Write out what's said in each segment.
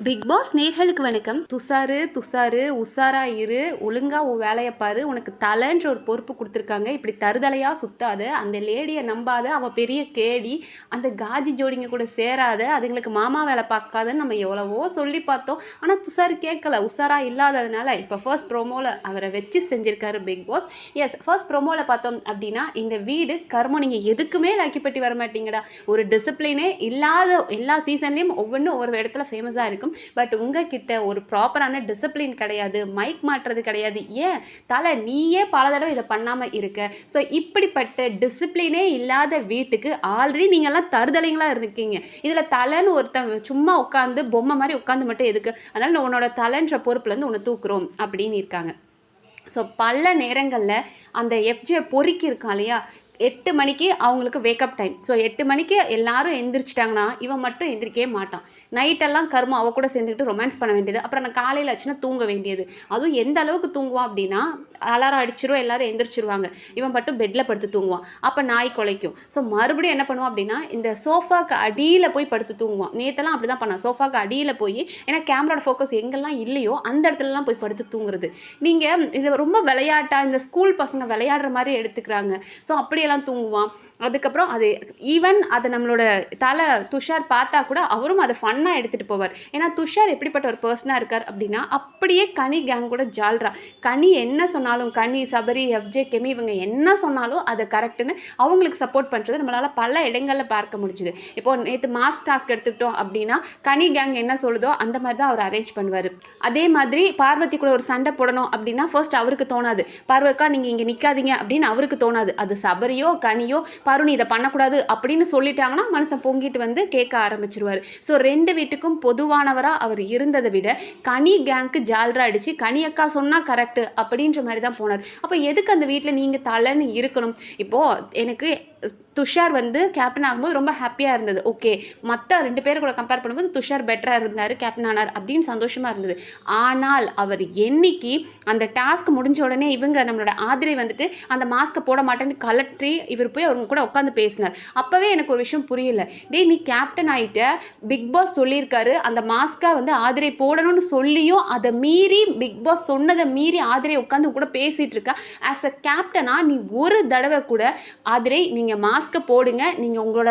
Big pass நேர்களுக்கு வணக்கம். துசாரு உஷாரா இரு, ஒழுங்கா உன் வேலையை பாரு, உனக்கு தலைன்ற ஒரு பொறுப்பு கொடுத்துருக்காங்க. இப்படி தருதலையா சுத்தாத, அந்த லேடியை நம்பாத, அவள் பெரிய கேடி, அந்த காஜி ஜோடிங்க கூட சேராத, அதுங்களுக்கு மாமா வேலை பார்க்காதன்னு நம்ம எவ்வளவோ சொல்லி பார்த்தோம். ஆனால் துசாரு கேட்கல, உஷாரா இல்லாததுனால இப்போ ஃபர்ஸ்ட் ப்ரோமோவில் அவரை வச்சு செஞ்சிருக்காரு பிக் பாஸ். எஸ், ஃபர்ஸ்ட் ப்ரோமோவில் பார்த்தோம் அப்படின்னா, இந்த வீடு கர்மம், நீங்கள் எதுக்குமே லாக்கிப்பட்டி வர மாட்டீங்கடா, ஒரு டிசிப்ளினே இல்லாத எல்லா சீசன்லேயும் ஒவ்வொன்றும் ஒவ்வொரு இடத்துல ஃபேமஸாக இருக்கும். பட் உங்ககிட்ட ஒரு ப்ராப்பரான டிசிப்ளின் கிடையாது, மைக் மாற்றுறது கிடையாது. ஏன் தலை நீயே பல தடவை இதை பண்ணாமல் இருக்க? ஸோ இப்படிப்பட்ட டிசிப்ளினே இல்லாத வீட்டுக்கு ஆல்ரெடி நீங்கள்லாம் தருதலைங்களா இருக்கீங்க. இதில் தலைன்னு ஒருத்தன் சும்மா உட்காந்து பொம்மை மாதிரி உட்காந்து மட்டும் எதுக்கு? அதனால் உன்னோட தலைன்ற பொறுப்புலேருந்து உன்னை தூக்குறோம் அப்படின்னு இருக்காங்க. ஸோ பல நேரங்களில் அந்த எஃப்ஜே பொறுக்கி இருக்கான் இல்லையா, 8 மணிக்கு அவங்களுக்கு வேக்கப் டைம். ஸோ 8 மணிக்கு எல்லாரும் எந்திரிச்சிட்டாங்கன்னா இவன் மட்டும் எந்திரிக்கவே மாட்டான். நைட்டெல்லாம் கருமம் அவள் கூட சேர்ந்துக்கிட்டு ரொமான்ஸ் பண்ண வேண்டியது. அப்புறம் நான் காலையில் ஆச்சுன்னா தூங்க வேண்டியது. அதுவும் எந்த அளவுக்கு தூங்குவான் அப்படின்னா, அலாரம் அடிச்சிரும், எல்லாரும் எந்திரிச்சிருவாங்க, இவன் மட்டும் பெட்டில் படுத்து தூங்குவான். அப்போ நாய் குலைக்கும். ஸோ மறுபடியும் என்ன பண்ணுவான் அப்படின்னா, இந்த சோஃபாக்கு அடியில் போய் படுத்து தூங்குவான். நேற்றெல்லாம் அப்படி தான் பண்ணான். சோஃபாக்கு அடியில் போய், ஏன்னா கேமரோட ஃபோக்கஸ் எங்கெல்லாம் இல்லையோ அந்த இடத்துலலாம் போய் படுத்து தூங்குறது. நீங்கள் இது ரொம்ப விளையாட்டாக இந்த ஸ்கூல் பசங்க விளையாடுற மாதிரி எடுத்துக்கிறாங்க. ஸோ அப்படியெல்லாம் தூங்குவான். அதுக்கப்புறம் அது ஈவன் அதை நம்மளோட தலை துஷார் பார்த்தா கூட அவரும் அதை ஃபன்னாக எடுத்துகிட்டு போவார். ஏன்னா துஷார் எப்படிப்பட்ட ஒரு பர்சனாக இருக்கார் அப்படின்னா, அப்படியே கனி கேங் கூட ஜால்ரா. கனி என்ன சொன்னாலும், கனி, சபரி, எஃப்ஜே, கெமி இவங்க என்ன சொன்னாலும் அதை கரெக்டுன்னு அவங்களுக்கு சப்போர்ட் பண்ணுறது நம்மளால் பல இடங்களில் பார்க்க முடிஞ்சுது. இப்போது நேற்று மாஸ்க் டாஸ்க் எடுத்துக்கிட்டோம் அப்படின்னா, கனி கேங் என்ன சொல்லுதோ அந்த மாதிரி தான் அவர் அரேஞ்ச் பண்ணுவார். அதே மாதிரி பார்வதி கூட ஒரு சண்டை போடணும் அப்படின்னா ஃபர்ஸ்ட் அவருக்கு தோணாது, பார்வதிக்கா நீங்கள் இங்கே நிற்காதீங்க அப்படின்னு அவருக்கு தோணாது. அது சபரியோ கனியோ பருணி இதை பண்ணக்கூடாது அப்படின்னு சொல்லிட்டாங்கன்னா மனுஷன் பொங்கிட்டு வந்து கேட்க ஆரம்பிச்சிருவார். ஸோ 2 வீட்டுக்கும் பொதுவானவராக அவர் இருந்ததை விட கனி கேங்க்கு ஜால்ரா அடித்து கனி அக்கா சொன்னால் கரெக்டு அப்படின்ற மாதிரி தான் போனார். அப்போ எதுக்கு அந்த வீட்டில் நீங்கள் தலைன்னு இருக்கணும்? இப்போது எனக்கு துஷார் வந்து கேப்டன் ஆகும்போது ரொம்ப ஹாப்பியாக இருந்தது. ஓகே, மற்ற 2 பேர் கூட கம்பேர் பண்ணும்போது துஷார் பெட்டராக இருந்தார், கேப்டன் ஆனார் அப்படின்னு சந்தோஷமாக இருந்தது. ஆனால் அவர் என்னைக்கு அந்த டாஸ்க் முடிஞ்ச உடனே இவங்க நம்மளோட ஆதிரை வந்துட்டு அந்த மாஸ்க்கை போட மாட்டேன்னு கலற்றி இவர் போய் அவங்க கூட உட்காந்து பேசினார். அப்போவே எனக்கு ஒரு விஷயம் புரியல. டேய், நீ கேப்டன் ஆகிட்ட, பிக் பாஸ் சொல்லியிருக்காரு அந்த மாஸ்க்கை வந்து ஆதிரை போடணும்னு சொல்லியும் அதை மீறி பிக் பாஸ் சொன்னதை மீறி ஆதிரை உட்காந்து கூட பேசிகிட்டு இருக்கா. ஆஸ் அ கேப்டனாக நீ ஒரு தடவை கூட ஆதிரை நீங்கள் மாஸ்க் போடுங்க, நீங்கள் உங்களோட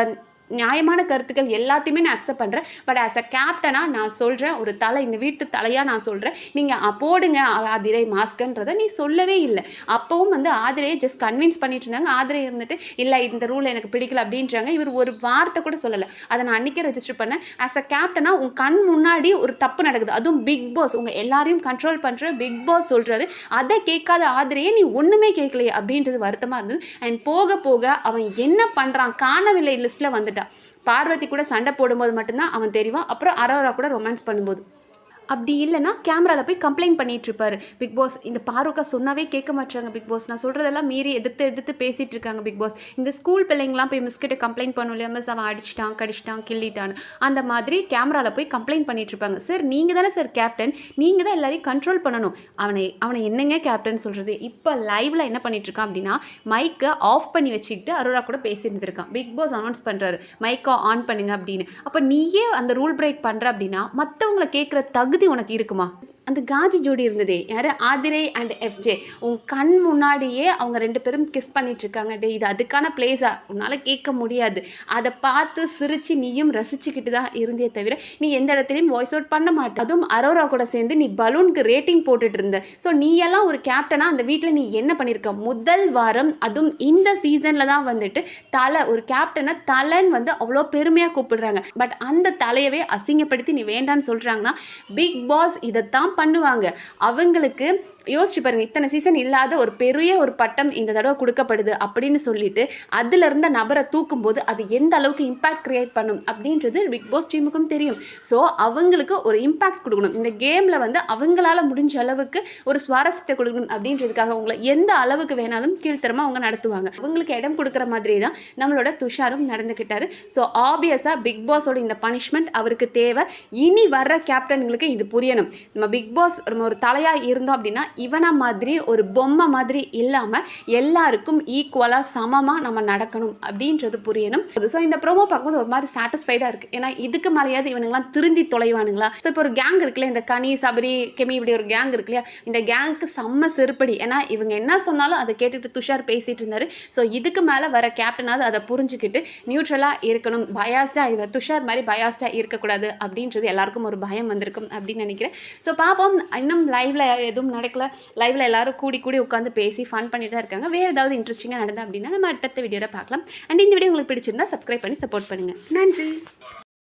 நியாயமான கருத்துக்கள் எல்லாத்தையுமே நான் அக்செப்ட் பண்ணுறேன், பட் ஆஸ் அ கேப்டனாக நான் சொல்கிறேன், ஒரு தலை, இந்த வீட்டு தலையாக நான் சொல்கிறேன், நீங்கள் போடுங்க ஆதிரை மாஸ்க்குன்றதை நீ சொல்லவே இல்லை. அப்போவும் வந்து ஆதிரையை ஜஸ்ட் கன்வின்ஸ் பண்ணிட்டு இருந்தாங்க. ஆதிரை இருந்துட்டு இல்லை இந்த ரூல் எனக்கு பிடிக்கல அப்படின்றாங்க. இவர் ஒரு வார்த்தை கூட சொல்லலை. அதை நான் அன்றைக்கே ரெஜிஸ்டர் பண்ணேன். ஆஸ் அ கேப்டனாக உங்கள் கண் முன்னாடி ஒரு தப்பு நடக்குது, அதுவும் பிக் பாஸ் உங்கள் எல்லாரையும் கண்ட்ரோல் பண்ணுற பிக் பாஸ் சொல்கிறாரு, அதை கேட்காத ஆதிரையே நீ ஒன்றுமே கேட்கலையே அப்படின்றது வருத்தமாக இருந்தது. அண்ட் போக போக அவன் என்ன பண்ணுறான் காணவில்லை லிஸ்ட்டில் வந்துட்டு பார்வதி கூட சண்டை போடும்போது மட்டும்தான் அவன் தெரியும். அப்புறம் அரோரா கூட ரொமான்ஸ் பண்ணும்போது, அப்படி இல்லைனா கேமராவில் போய் கம்ப்ளைண்ட் பண்ணிகிட்டு இருப்பார். பிக் பாஸ் இந்த பாருக்கா சொன்னாவே கேட்க மாட்டாங்க, பிக் பாஸ் நான் சொல்கிறதெல்லாம் மீறி எதிர்த்து பேசிகிட்டு இருக்காங்க பிக் பாஸ். இந்த ஸ்கூல் பிள்ளைங்களாம் போய் மிஸ்கிட்ட கம்ப்ளைண்ட் பண்ணும் இல்லையா, மிஸ் அவன் அடிச்சிட்டான் கடிச்சிட்டான் கிள்ளிட்டான்னு, அந்த மாதிரி கேமராவில் போய் கம்ப்ளைண்ட் பண்ணிகிட்டு இருப்பாங்க. சார் நீங்கள் தானே சார் கேப்டன், நீங்கள் தான் எல்லாரையும் கண்ட்ரோல் பண்ணணும். அவனை என்னங்க கேப்டன் சொல்கிறது? இப்போ லைவில் என்ன பண்ணிகிட்ருக்கான் அப்படின்னா, மைக்கை ஆஃப் பண்ணி வச்சுக்கிட்டு அரோரா கூட பேசியிருந்துருக்கான். பிக் பாஸ் அனௌன்ஸ் பண்ணுறாரு மைக்கை ஆன் பண்ணுங்க அப்படின்னு. அப்போ நீயே அந்த ரூல் பிரேக் பண்ணுற அப்படின்னா மற்றவங்களை கேட்குற தகுதி உனக்கு இருக்குமா? அந்த காஜி ஜோடி இருந்ததே யார், ஆதிரை அண்ட் எஃப்ஜே, உன் கண் முன்னாடியே அவங்க 2 பேரும் கிஸ் பண்ணிட்டு இருக்காங்க. டே, இது அதுக்கான பிளேஸா? உன்னால் கேட்க முடியாது. அதை பார்த்து சிரித்து நீயும் ரசிச்சுக்கிட்டு தான் இருந்தே தவிர நீ எந்த இடத்துலையும் வாய்ஸ் அவுட் பண்ண மாட்டே. அதுவும் அரோரா கூட சேர்ந்து நீ பலூனுக்கு ரேட்டிங் போட்டுட்டு இருந்த. ஸோ நீ எல்லாம் ஒரு கேப்டனாக அந்த வீட்டில் நீ என்ன பண்ணியிருக்க? முதல் வாரம் அதுவும் இந்த சீசனில் தான் வந்துட்டு தலை, ஒரு கேப்டனை தலைன்னு வந்து அவ்வளோ பெருமையாக கூப்பிடுறாங்க. பட் அந்த தலையவே அசிங்கப்படுத்தி நீ வேண்டான்னு சொல்கிறாங்கன்னா பிக் பாஸ் இதைத்தான் பண்ணுவாங்க. அவங்களுக்கு யோசிச்சு பாருங்க, இத்தனை சீசன் இல்லாத ஒரு பெரிய ஒரு பட்டம் இந்த தடவை கொடுக்கப்படுது அப்படின்னு சொல்லிட்டு அதுல இருந்த நபரை தூக்கும் போது அது எந்த அளவுக்கு இம்பாக்ட் கிரியேட் பண்ணும் அப்படின்றது பிக் பாஸ் டீமுக்கும் தெரியும். ஸோ அவங்களுக்கு ஒரு இம்பாக்ட் கொடுக்கணும், இந்த கேம்ல வந்து அவங்களால முடிஞ்ச அளவுக்கு ஒரு சுவாரஸ்யத்தை கொடுக்கணும் அப்படின்றதுக்காக உங்களை எந்த அளவுக்கு வேணாலும் கீழ்த்தரமா அவங்க நடத்துவாங்க. அவங்களுக்கு இடம் கொடுக்குற மாதிரி தான் நம்மளோட துஷாரும் நடந்துக்கிட்டாரு. ஸோ ஆப்வியஸா பிக் பாஸோட இந்த பனிஷ்மெண்ட் அவருக்கு தேவை. இனி வர்ற கேப்டன்களுக்கு இது புரியணும். நம்ம பிக் பிக் பாஸ் ஒரு தலையாக இருந்தோம் அப்படின்னா இவனை மாதிரி ஒரு பொம்மை மாதிரி இல்லாமல் எல்லாருக்கும் ஈக்குவலாக சமமாக நம்ம நடக்கணும் அப்படின்றது புரியணும். ஸோ இந்த ப்ரோமோ பார்க்கும்போது ஒரு மாதிரி சாட்டிஸ்ஃபைடாக இருக்குது. ஏன்னா இதுக்கு மேலேயாவது இவனுங்களாம் திருந்தி தொலைவானுங்களா? ஸோ இப்போ ஒரு கேங் இருக்குல்ல, இந்த கனி சபரி கெமி இப்படி ஒரு கேங் இருக்கு இல்லையா, இந்த கேங்க்கு செம்ம செருப்படி. ஏன்னா இவங்க என்ன சொன்னாலும் அதை கேட்டுட்டு துஷார் பேசிட்டு இருந்தாரு. ஸோ இதுக்கு மேலே வர கேப்டனாவது அதை புரிஞ்சுக்கிட்டு நியூட்ரலாக இருக்கணும், பயாஸ்டாக இவ துஷார் மாதிரி பயாஸ்டாக இருக்கக்கூடாது அப்படின்றது எல்லாருக்கும் ஒரு பயம் வந்திருக்கும் அப்படின்னு நினைக்கிறேன். ஸோ பார்ப்போம். இன்னும் லைவ்ல எதுவும் நடக்கல. லைவ்ல எல்லாரும் கூடி உட்காந்து பேசி ஃபன் பண்ணிட்டு தான் இருக்காங்க. வேறு ஏதாவது இன்ட்ரெஸ்டிங்காக நடந்தா அப்படின்னா நம்ம அடுத்த வீடியோட பார்க்கலாம். அண்ட் இந்த வீடியோ உங்களுக்கு பிடிச்சிருந்தா சப்ஸ்கிரைப் பண்ணி சப்போர்ட் பண்ணுங்க. நன்றி.